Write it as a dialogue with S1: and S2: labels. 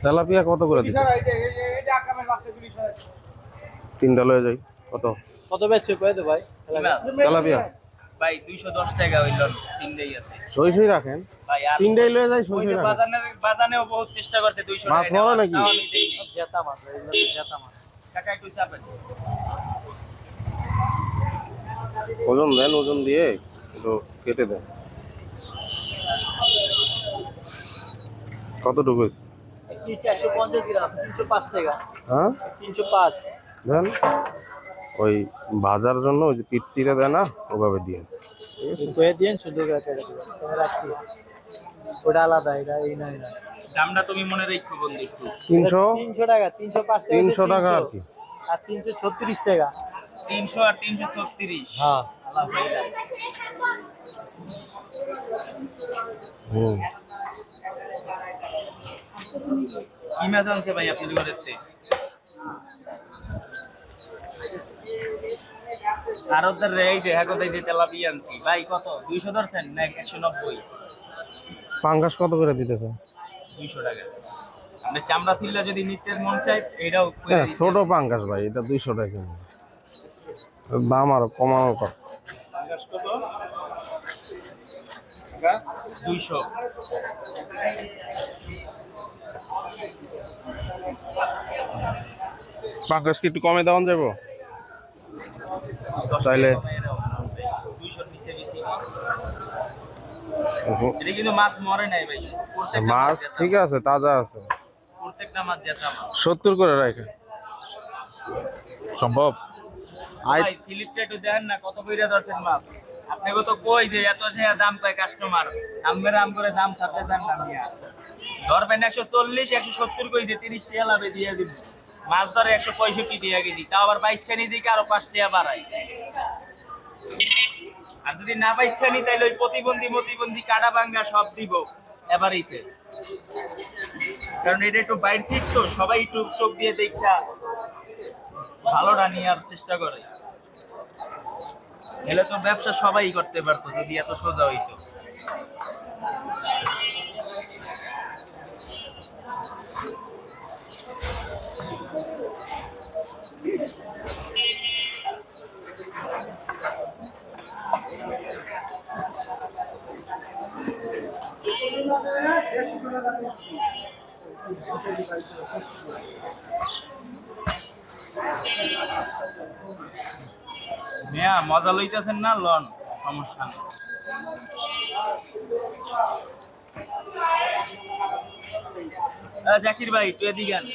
S1: Tilapia কত করে দিচ্ছে? তিনটা লয়ে যাই। কত
S2: কত বেচছে কয়ে দে ভাই
S1: তেলাপিয়া?
S3: ভাই 210 টাকা হইল, তিনটাই আছে।
S1: সই সই রাখেন, তিনটাই লয়ে যাই। সই সই
S3: বাজানেও বহুত চেষ্টা করতে 200
S1: মাছ
S3: টাকা
S1: বড় নাকি?
S2: জেতা মাছ, এগুলো তো জেতা মাছ।
S3: টাকা একটু চাপেন।
S1: ওজন দেন, ওজন দিয়ে একটু কেটে দেন। কত ঢুকেছে?
S2: 450 গ্রাম, 305 টাকা।
S1: হ্যাঁ
S2: 305
S1: দেন। ওই ভাজার জন্য ওই যে পিঠ চিড়ে দেয় না, ওভাবে দিয়ে
S2: কয়ে দিন শুধু রাখছি। ওটা আলাদা, এটা এই নয় না।
S3: দামটা তুমি মনে রাখো বন্ধু একটু।
S1: 300
S2: টাকা, 305 টাকা,
S1: 300 টাকা আর কি।
S2: আর 336 টাকা।
S3: 300 আর 336।
S2: হ্যাঁ
S3: আল্লাহ ভাইরা। কি মাছ আনছে ভাই আপনি ঘরেতে? আর ওদের এই যে হ্যাঁ কোথায় যে তেলাপিয়া আনছি ভাই, কত 200 ধরছেন না 190?
S1: পাঙ্গাস কত করে দিতেছে?
S3: 200 টাকা। আপনি চামড়া ছিলা যদি নিতে মন চাই এটাও করে দিতে।
S1: ছোট পাঙ্গাস ভাই, এটা 200 টাকা। দাম আরো কমানো কর।
S3: পাঙ্গাস কত? 200।
S1: পাঙ্গাস কি একটু কমে দেওয়া যাবো তাইলে?
S3: 200 নিচে বেশি। এটা কিন্তু মাছ মরে নাই ভাই,
S1: মাছ ঠিক আছে, তাজা আছে।
S3: প্রত্যেকটা মাছ জেতা মাছ।
S1: 70 করে রাখে সম্ভব?
S3: ভাই স্লিপটা একটু দেন না, কত কইরা ধরছেন মাছ? আপনাকে তো কই যে এত টাকা দাম পায় কাস্টমার, আমরা আম করে দাম ছাড়তে চান না মিয়া। ধরবেন 140, 170 কই যে 30 টাকা লাভে দিয়ে দিব। মাছ ধরে 165 টাকা কেজি, তাও আবার পাইছে নি দিকে আরো 5 টাকা বাড়াই। আর যদি না পাইছে নি তাইলে ওই প্রতিবন্ধী কাটা ভাঙ্গা সব দিব এবারেইছে। কারণ এটা একটু বাইর সিট তো, সবাই একটু চোখ দিয়ে দেখা ভালোটা নেওয়ার চেষ্টা করে। এলে তো ব্যবসা সবাই করতে পারতো যদি এত সোজা হইতো। মিয়া মজা লইতেছেন না, লন, সমস্যা নেই। জাকির ভাই একটু এদিকে আন।